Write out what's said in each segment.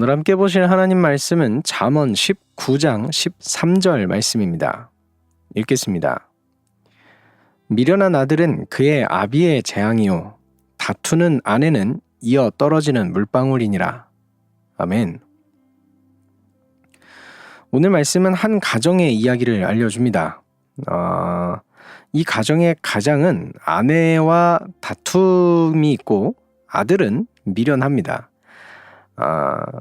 오늘 함께 보실 하나님 말씀은 잠언 19장 13절 말씀입니다. 읽겠습니다. 미련한 아들은 그의 아비의 재앙이요 다투는 아내는 이어 떨어지는 물방울이니라. 아멘. 오늘 말씀은 한 가정의 이야기를 알려줍니다. 이 가정의 가장은 아내와 다툼이 있고 아들은 미련합니다.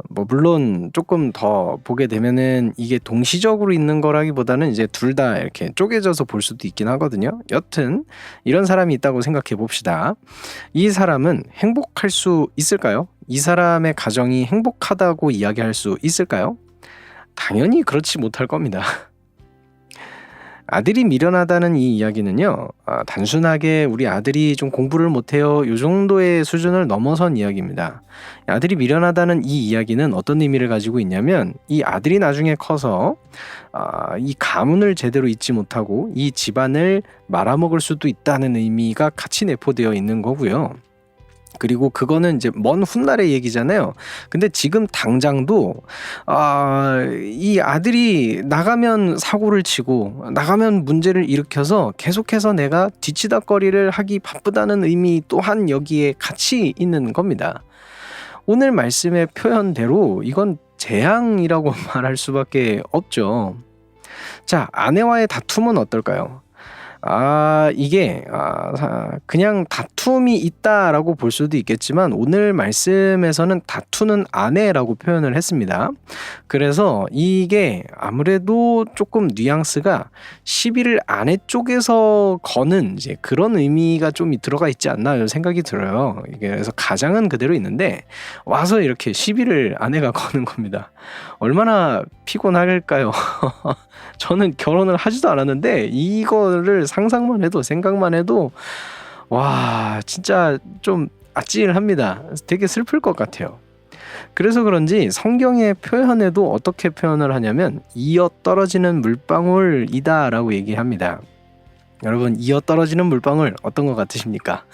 물론 조금 더 보게 되면은 이게 동시적으로 있는 거라기보다는 이제 둘 다 이렇게 쪼개져서 볼 수도 있긴 하거든요. 여튼 이런 사람이 있다고 생각해 봅시다. 이 사람은 행복할 수 있을까요? 이 사람의 가정이 행복하다고 이야기할 수 있을까요? 당연히 그렇지 못할 겁니다. 아들이 미련하다는 이 이야기는요, 단순하게 우리 아들이 좀 공부를 못해요 이 정도의 수준을 넘어선 이야기입니다. 아들이 미련하다는 이 이야기는 어떤 의미를 가지고 있냐면 이 아들이 나중에 커서 이 가문을 제대로 잇지 못하고 이 집안을 말아먹을 수도 있다는 의미가 같이 내포되어 있는 거고요. 그리고 그거는 이제 먼 훗날의 얘기잖아요. 근데 지금 당장도 이 아들이 나가면 사고를 치고 나가면 문제를 일으켜서 계속해서 내가 뒤치다꺼리를 하기 바쁘다는 의미 또한 여기에 같이 있는 겁니다. 오늘 말씀의 표현대로 이건 재앙이라고 말할 수밖에 없죠. 자, 아내와의 다툼은 어떨까요? 이게 그냥 다툼이 있다라고 볼 수도 있겠지만 오늘 말씀에서는 다투는 아내라고 표현을 했습니다. 그래서 이게 아무래도 조금 뉘앙스가 시비를 아내 쪽에서 거는 이제 그런 의미가 좀 들어가 있지 않나 이런 생각이 들어요. 이게 그래서 가장은 그대로 있는데 와서 이렇게 시비를 아내가 거는 겁니다. 얼마나 피곤할까요? 저는 결혼을 하지도 않았는데 이거를 상상만 해도 생각만 해도 와 진짜 좀 아찔합니다. 되게 슬플 것 같아요. 그래서 그런지 성경의 표현에도 어떻게 표현을 하냐면 이어 떨어지는 물방울이다 라고 얘기합니다. 여러분, 이어 떨어지는 물방울 어떤 것 같으십니까?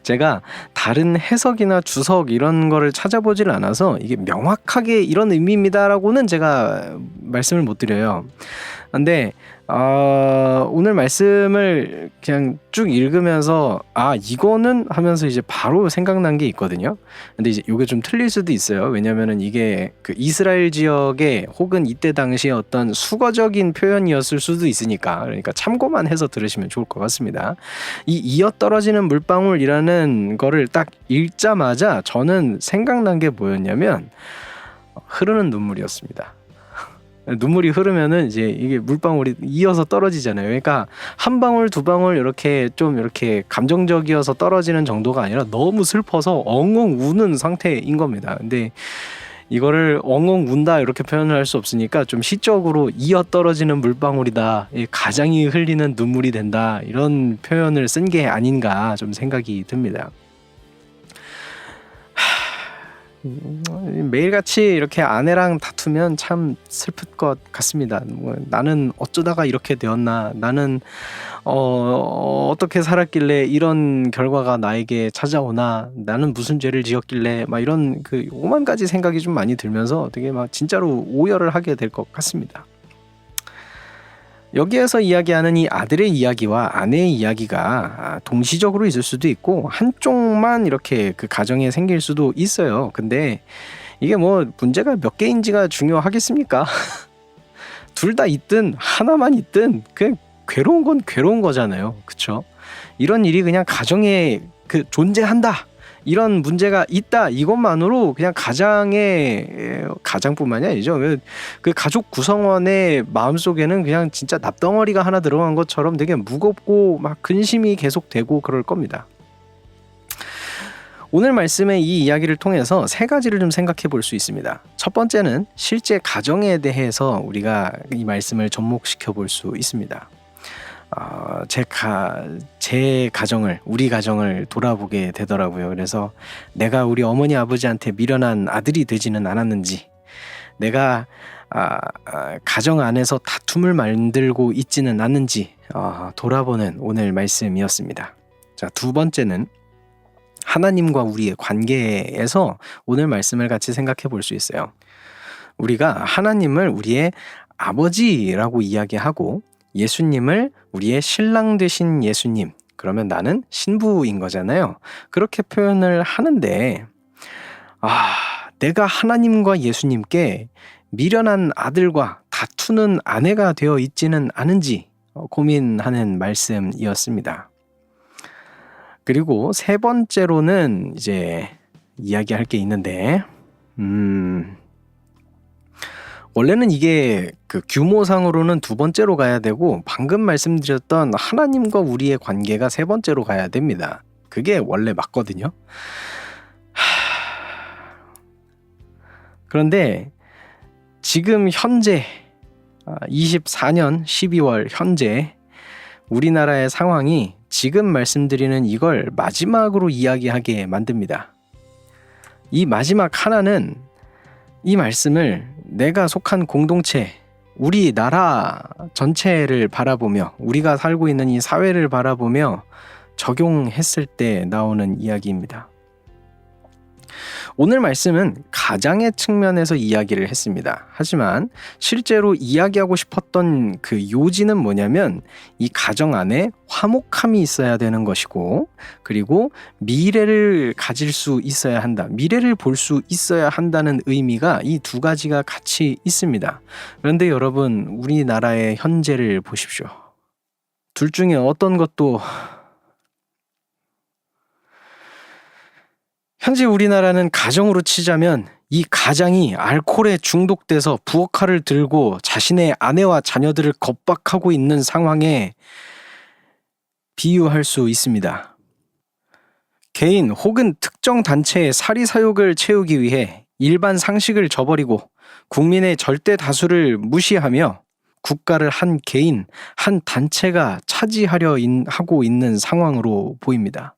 제가 다른 해석이나 주석 이런 거를 찾아보질 않아서 이게 명확하게 이런 의미입니다라고는 제가 말씀을 못 드려요. 근데 오늘 말씀을 그냥 쭉 읽으면서 이거는 하면서 이제 바로 생각난 게 있거든요. 근데 이제 이게 좀 틀릴 수도 있어요. 왜냐면은 이게 그 이스라엘 지역의 혹은 이때 당시에 어떤 수거적인 표현이었을 수도 있으니까, 그러니까 참고만 해서 들으시면 좋을 것 같습니다. 이 이어 떨어지는 물방울이라는 거를 딱 읽자마자 저는 생각난 게 뭐였냐면 흐르는 눈물이었습니다. 눈물이 흐르면은 이제 이게 물방울이 이어서 떨어지잖아요. 그러니까 한 방울 두 방울 이렇게 좀 이렇게 감정적이어서 떨어지는 정도가 아니라 너무 슬퍼서 엉엉 우는 상태인 겁니다. 근데 이거를 엉엉 운다 이렇게 표현을 할 수 없으니까 좀 시적으로 이어 떨어지는 물방울이다, 가장이 흘리는 눈물이 된다, 이런 표현을 쓴 게 아닌가 좀 생각이 듭니다. 매일같이 이렇게 아내랑 다투면 참 슬플 것 같습니다. 나는 어쩌다가 이렇게 되었나, 나는 어떻게 살았길래 이런 결과가 나에게 찾아오나, 나는 무슨 죄를 지었길래 막 이런 그 오만 가지 생각이 좀 많이 들면서 되게 막 진짜로 오열을 하게 될 것 같습니다. 여기에서 이야기하는 이 아들의 이야기와 아내의 이야기가 동시적으로 있을 수도 있고 한쪽만 이렇게 그 가정에 생길 수도 있어요. 근데 이게 뭐 문제가 몇 개인지가 중요하겠습니까? 둘 다 있든 하나만 있든 그냥 괴로운 건 괴로운 거잖아요. 그쵸? 이런 일이 그냥 가정에 존재한다, 이런 문제가 있다, 이것만으로 그냥 가장뿐만이 아니죠. 그 가족 구성원의 마음속에는 그냥 진짜 납덩어리가 하나 들어간 것처럼 되게 무겁고 막 근심이 계속되고 그럴 겁니다. 오늘 말씀의 이 이야기를 통해서 세 가지를 좀 생각해 볼 수 있습니다. 첫 번째는 실제 가정에 대해서 우리가 이 말씀을 접목시켜 볼 수 있습니다. 제 가정을, 우리 가정을 돌아보게 되더라고요. 그래서 내가 우리 어머니 아버지한테 미련한 아들이 되지는 않았는지, 내가 가정 안에서 다툼을 만들고 있지는 않는지 돌아보는 오늘 말씀이었습니다. 자, 두 번째는 하나님과 우리의 관계에서 오늘 말씀을 같이 생각해 볼 수 있어요. 우리가 하나님을 우리의 아버지라고 이야기하고 예수님을 우리의 신랑 되신 예수님, 그러면 나는 신부인 거잖아요. 그렇게 표현을 하는데 내가 하나님과 예수님께 미련한 아들과 다투는 아내가 되어 있지는 않은지 고민하는 말씀이었습니다. 그리고 세 번째로는 이제 이야기할 게 있는데 원래는 이게 그 규모상으로는 두 번째로 가야 되고 방금 말씀드렸던 하나님과 우리의 관계가 세 번째로 가야 됩니다. 그게 원래 맞거든요. 그런데 지금 현재 24년 12월 현재 우리나라의 상황이 지금 말씀드리는 이걸 마지막으로 이야기하게 만듭니다. 이 마지막 하나는 이 말씀을 내가 속한 공동체, 우리 나라 전체를 바라보며 우리가 살고 있는 이 사회를 바라보며 적용했을 때 나오는 이야기입니다. 오늘 말씀은 가장의 측면에서 이야기를 했습니다. 하지만 실제로 이야기하고 싶었던 그 요지는 뭐냐면 이 가정 안에 화목함이 있어야 되는 것이고 그리고 미래를 가질 수 있어야 한다. 미래를 볼 수 있어야 한다는 의미가 이 두 가지가 같이 있습니다. 그런데 여러분, 우리나라의 현재를 보십시오. 둘 중에 어떤 것도 현재 우리나라는 가정으로 치자면 이 가장이 알코올에 중독돼서 부엌칼을 들고 자신의 아내와 자녀들을 겁박하고 있는 상황에 비유할 수 있습니다. 개인 혹은 특정 단체의 사리사욕을 채우기 위해 일반 상식을 저버리고 국민의 절대 다수를 무시하며 국가를 한 개인, 한 단체가 차지하려 하고 있는 상황으로 보입니다.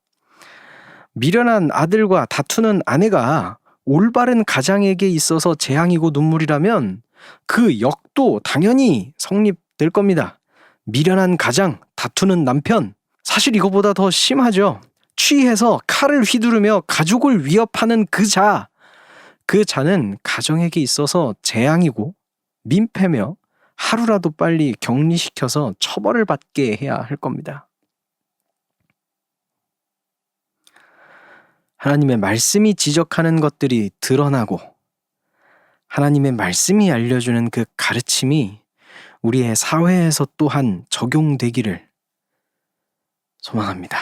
미련한 아들과 다투는 아내가 올바른 가장에게 있어서 재앙이고 눈물이라면 그 역도 당연히 성립될 겁니다. 미련한 가장, 다투는 남편, 사실 이거보다 더 심하죠. 취해서 칼을 휘두르며 가족을 위협하는 그 자는 가정에게 있어서 재앙이고 민폐며 하루라도 빨리 격리시켜서 처벌을 받게 해야 할 겁니다. 하나님의 말씀이 지적하는 것들이 드러나고 하나님의 말씀이 알려주는 그 가르침이 우리의 사회에서 또한 적용되기를 소망합니다.